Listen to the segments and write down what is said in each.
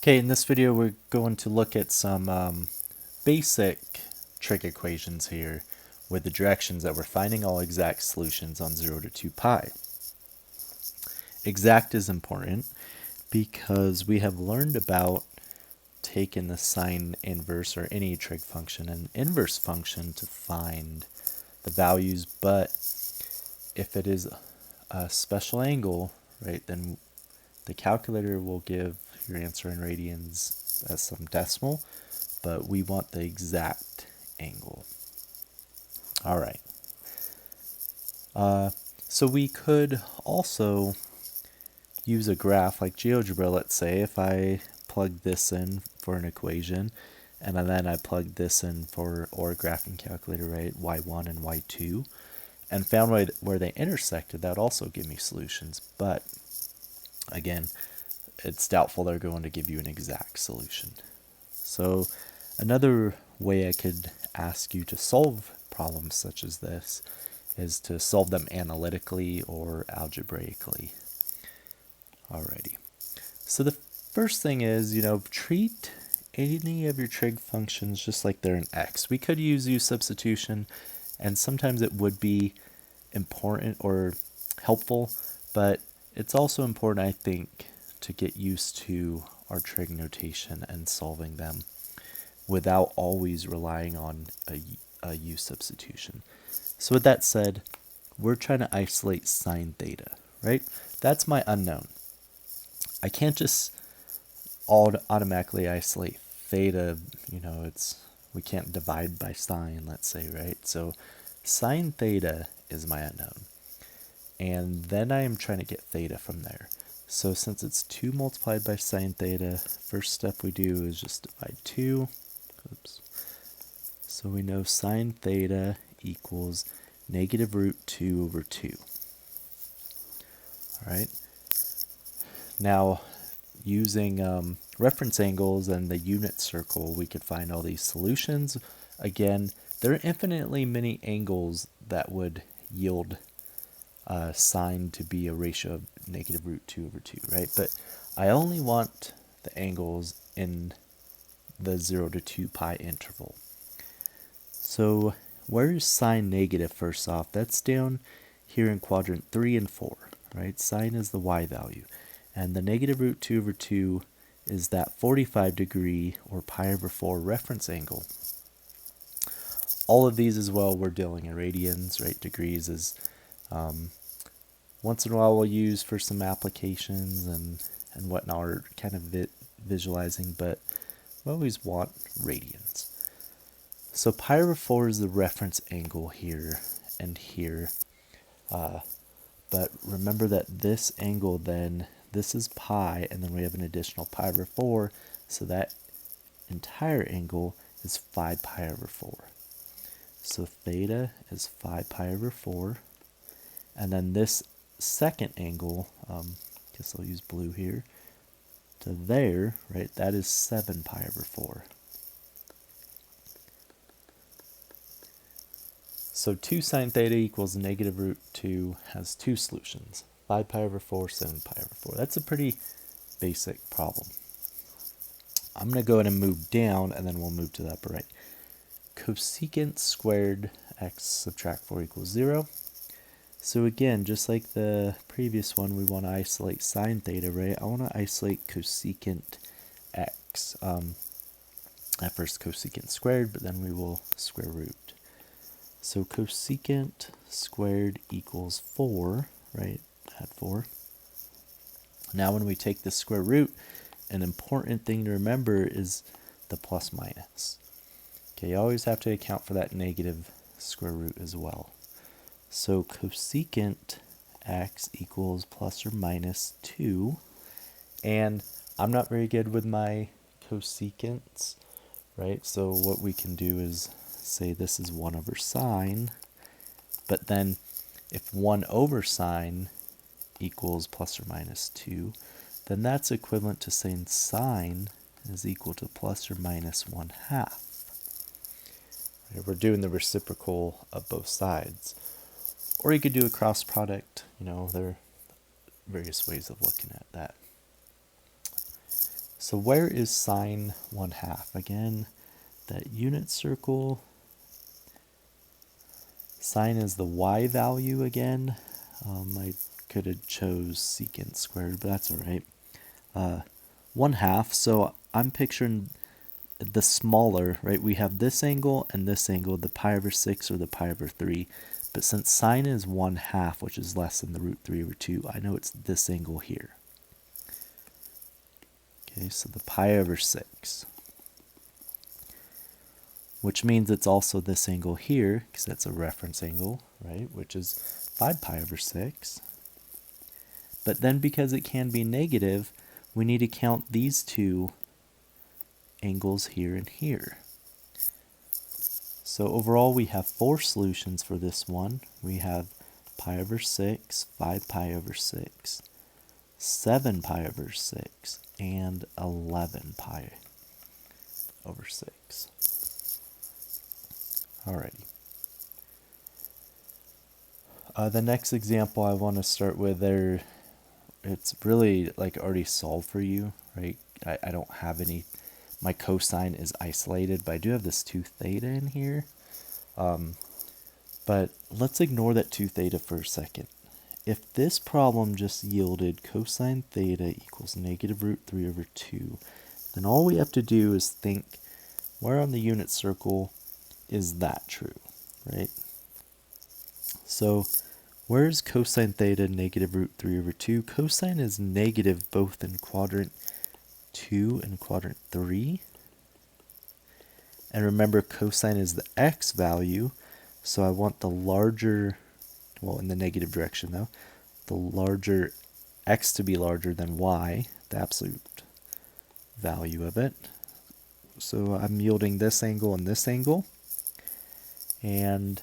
Okay, in this video we're going to look at some basic trig equations here with the directions that we're finding all exact solutions on 0 to 2 pi. Exact is important because we have learned about taking the sine inverse or any trig function and inverse function to find the values, but if it is a special angle, right, then the calculator will give your answer in radians as some decimal, but we want the exact angle. All right. So we could also use a graph like GeoGebra, let's say, if I plug this in for an equation, and then I plug this in for, or a graphing calculator, right, y1 and y2, and found where they intersected, that would also give me solutions. But again, it's doubtful they're going to give you an exact solution. So another way I could ask you to solve problems such as this is to solve them analytically or algebraically. Alrighty. So the first thing is, treat any of your trig functions just like they're an x. We could use u substitution, and sometimes it would be important or helpful, but it's also important, I think, to get used to our trig notation and solving them without always relying on a u substitution. So with that said, we're trying to isolate sine theta, right? That's my unknown. I can't just automatically isolate theta, we can't divide by sine, let's say, right? So sine theta is my unknown. And then I am trying to get theta from there. So since it's 2 multiplied by sine theta, first step we do is just divide 2. Oops. So we know sine theta equals negative root 2 over 2. All right. Now, using reference angles and the unit circle, we could find all these solutions. Again, there are infinitely many angles that would yield sine to be a ratio of negative root 2 over 2, right? But I only want the angles in the 0 to 2 pi interval. So where is sine negative first off? That's down here in quadrant 3 and 4, right? Sine is the y value. And the negative root 2 over 2 is that 45 degree or pi over 4 reference angle. All of these as well, we're dealing in radians, right? Degrees is once in a while we'll use for some applications and whatnot, or kind of visualizing, but we always want radians. So pi over 4 is the reference angle here and here. But remember that this angle then, this is pi, and then we have an additional pi over 4, so that entire angle is 5 pi over 4. So theta is 5 pi over 4, and then this second angle, guess I'll use blue here, to there, right, that is 7 pi over 4. So 2 sine theta equals negative root 2 has two solutions, 5 pi over 4, 7 pi over 4. That's a pretty basic problem. I'm going to go ahead and move down, and then we'll move to the upper right. Cosecant squared x subtract 4 equals 0. So again, just like the previous one, we want to isolate sine theta, right? I want to isolate cosecant x. At first cosecant squared, but then we will square root. So cosecant squared equals 4, right? Add 4. Now when we take the square root, an important thing to remember is the plus minus. Okay, you always have to account for that negative square root as well. So cosecant x equals plus or minus 2. And I'm not very good with my cosecants, right? So what we can do is say this is 1 over sine, but then if 1 over sine equals plus or minus 2, then that's equivalent to saying sine is equal to plus or minus 1/2. Right? We're doing the reciprocal of both sides. Or you could do a cross product, there are various ways of looking at that. So where is sine 1/2? Again, that unit circle. Sine is the y value again. I could have chose secant squared, but that's all right. 1/2, so I'm picturing the smaller, right? We have this angle and this angle, the pi over 6 or the pi over 3. But since sine is 1/2, which is less than the root 3 over 2, I know it's this angle here. Okay, so the pi over 6. Which means it's also this angle here, because that's a reference angle, right? Which is 5 pi over 6. But then because it can be negative, we need to count these two angles here and here. So overall we have 4 solutions for this one. We have pi over 6, 5 pi over 6, 7 pi over 6, and 11 pi over 6. Alrighty. The next example I want to start with there, it's really like already solved for you, right? I don't have any, my cosine is isolated, but I do have this 2 theta in here. But let's ignore that 2 theta for a second. If this problem just yielded cosine theta equals negative root 3 over 2, then all we have to do is think, where on the unit circle is that true, right? So where is cosine theta negative root 3 over 2? Cosine is negative both in quadrant 2 and quadrant 3. And remember, cosine is the x value, so I want the larger, well, in the negative direction though, the larger x to be larger than y, the absolute value of it. So I'm yielding this angle and this angle. And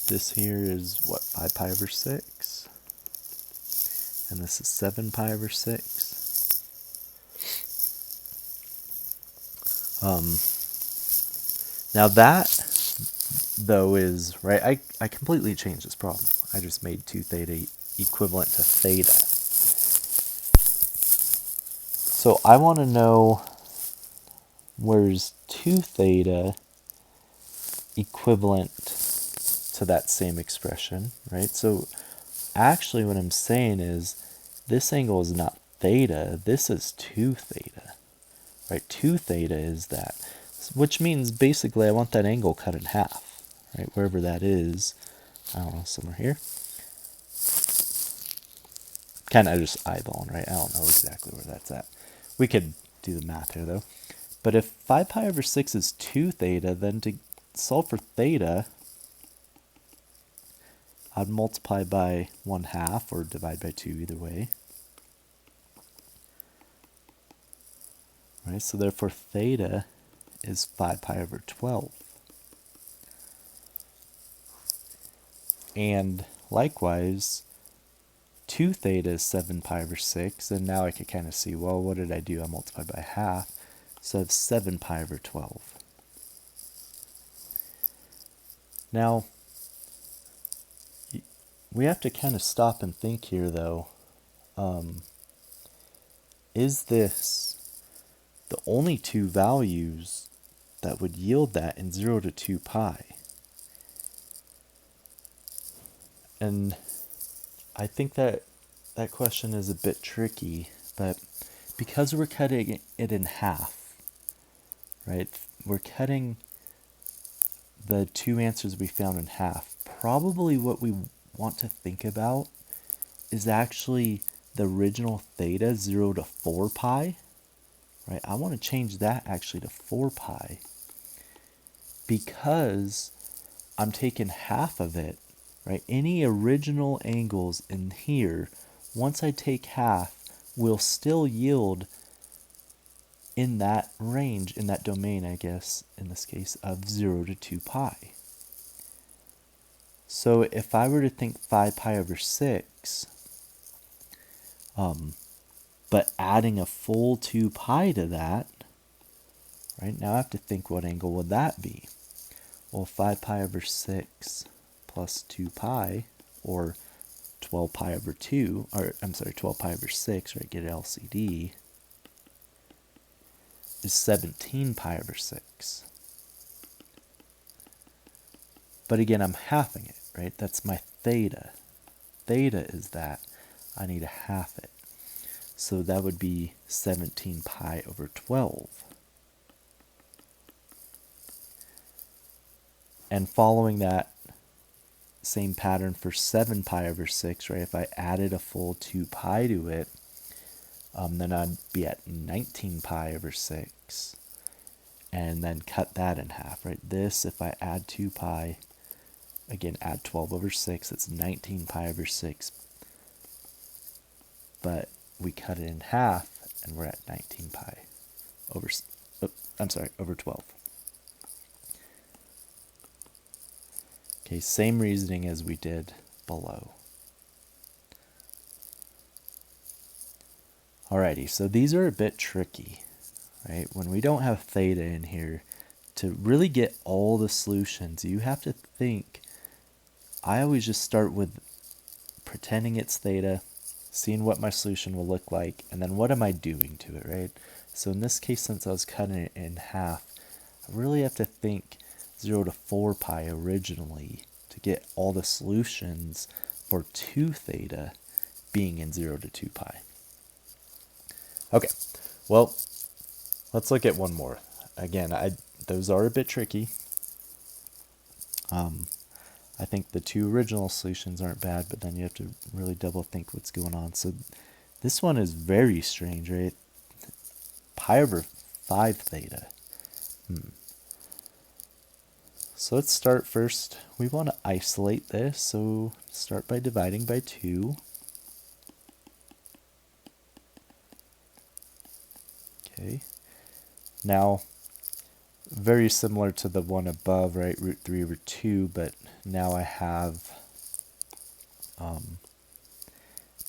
this here is what, 5 pi over 6? And this is 7 pi over 6. Now that, though, is, right, I completely changed this problem. I just made 2 theta equivalent to theta. So I want to know where's 2 theta equivalent to that same expression, right? So actually what I'm saying is this angle is not theta, this is 2 theta, right? 2 theta is that, which means basically I want that angle cut in half, right? Wherever that is, I don't know, somewhere here. Kind of just eyeballing, right? I don't know exactly where that's at. We could do the math here though. But if 5 pi over 6 is 2 theta, then to solve for theta, I'd multiply by 1/2 or divide by 2 either way. Right, so therefore theta is 5 pi over 12. And likewise, 2 theta is 7 pi over 6. And now I could kind of see, well, what did I do? I multiplied by half. So I have 7 pi over 12. Now, we have to kind of stop and think here, though. Is this the only 2 values that would yield that in 0 to 2 pi? And I think that that question is a bit tricky, but because we're cutting it in half, right? We're cutting the 2 answers we found in half. Probably what we want to think about is actually the original theta, 0 to 4 pi, right? I want to change that actually to 4 pi because I'm taking half of it, right? Any original angles in here, once I take half, will still yield in that range, in that domain, I guess, in this case, of 0 to 2 pi. So if I were to think 5 pi over 6, but adding a full 2 pi to that, right, now I have to think what angle would that be? Well, 5 pi over 6 plus 2 pi, or 12 pi over 2, or I'm sorry, 12 pi over 6, right, get it LCD, is 17 pi over 6. But again, I'm halving it, right? That's my theta. Theta is that. I need to half it. So that would be 17 pi over 12. And following that same pattern for 7 pi over 6, right? If I added a full 2 pi to it, then I'd be at 19 pi over 6. And then cut that in half, right? This, if I add 2 pi, again, add 12 over 6, that's 19 pi over 6. But we cut it in half, and we're at 19 pi over, over 12. Okay, same reasoning as we did below. Alrighty, so these are a bit tricky, right? When we don't have theta in here, to really get all the solutions, you have to think. I always just start with pretending it's theta, seeing what my solution will look like, and then what am I doing to it, right? So in this case, since I was cutting it in half, I really have to think 0 to 4 pi originally to get all the solutions for 2 theta being in 0 to 2 pi. Okay, well, let's look at one more. Again, those are a bit tricky. I think the 2 original solutions aren't bad, but then you have to really double think what's going on. So this one is very strange, right? Pi over 5 theta. So let's start first. We want to isolate this, so start by dividing by 2. Okay. Now, very similar to the one above, right? Root 3 over 2, but now I have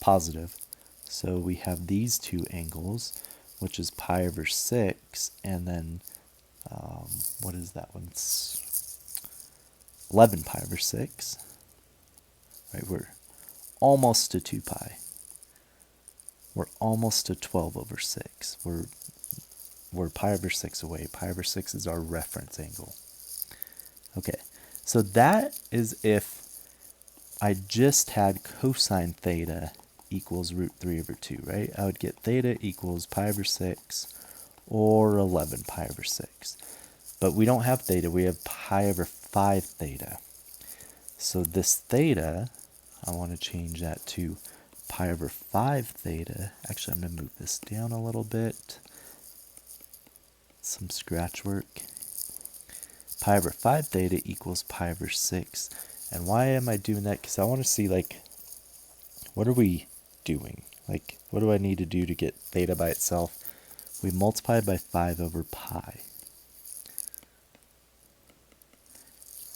positive. So we have these 2 angles, which is pi over 6, and then what is that one? It's 11 pi over 6. Right, we're almost to 2 pi. We're almost to 12 over 6. We're pi over 6 away. Pi over 6 is our reference angle. Okay, so that is if I just had cosine theta equals root 3 over 2, right? I would get theta equals pi over 6 or 11 pi over 6. But we don't have theta, we have pi over 5 theta. So this theta, I want to change that to pi over 5 theta. Actually, I'm going to move this down a little bit. Some scratch work. Pi over 5 theta equals pi over 6. And why am I doing that? Because I want to see, like, what are we doing? Like, what do I need to do to get theta by itself? We multiply by 5 over pi.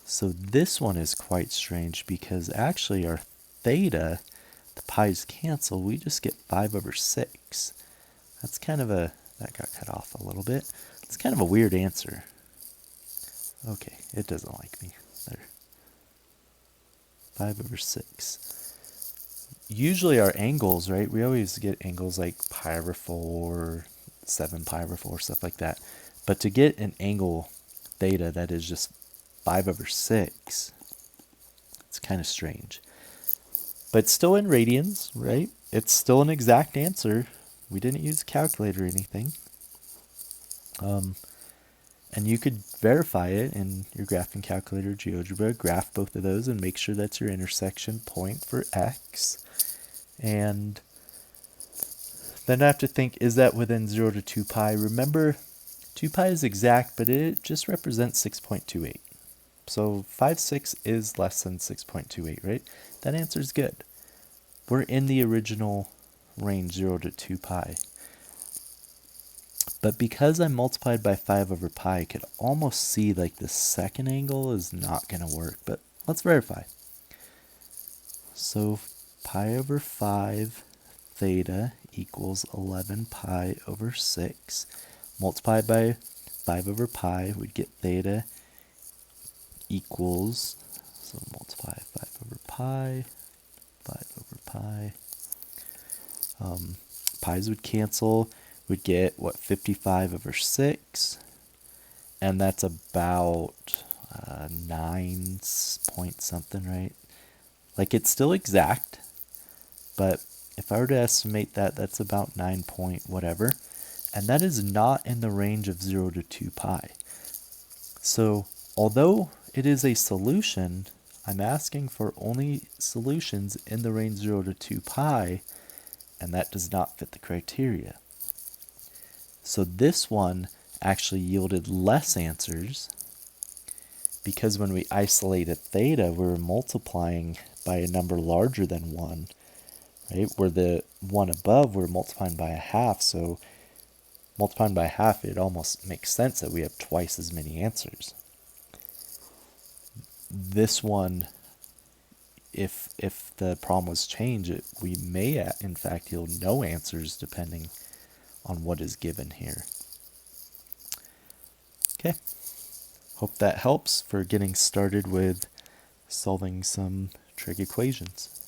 So this one is quite strange because actually our theta, the pi's cancel, we just get 5 over 6. That's kind of that got cut off a little bit. It's kind of a weird answer. Okay, it doesn't like me. There. 5 over 6. Usually our angles, right, we always get angles like pi over 4, 7 pi over 4, stuff like that. But to get an angle theta that is just 5 over 6, it's kind of strange. But it's still in radians, right? It's still an exact answer. We didn't use a calculator or anything. And you could verify it in your graphing calculator, GeoGebra, graph both of those and make sure that's your intersection point for x. And then I have to think, is that within 0 to 2 pi? Remember, 2 pi is exact, but it just represents 6.28. So 5, 6 is less than 6.28, right? That answer is good. We're in the original range, 0 to 2 pi. But because I multiplied by 5 over pi, I could almost see like the second angle is not going to work. But let's verify. So pi over 5 theta equals 11 pi over 6. Multiplied by 5 over pi, we'd get theta equals, so multiply 5 over pi, 5 over pi. Pi's would cancel. We'd get, what, 55 over 6. And that's about 9 point something, right? Like, it's still exact, but if I were to estimate that, that's about 9 point whatever. And that is not in the range of 0 to 2 pi. So, although it is a solution, I'm asking for only solutions in the range 0 to 2 pi, and that does not fit the criteria. So this one actually yielded less answers because when we isolated theta, we were multiplying by a number larger than 1, right? Where the one above, we're multiplying by a half, so multiplying by a half, it almost makes sense that we have twice as many answers. This one, if the problem was changed, we may in fact yield no answers depending on what is given here. Okay, hope that helps for getting started with solving some trig equations.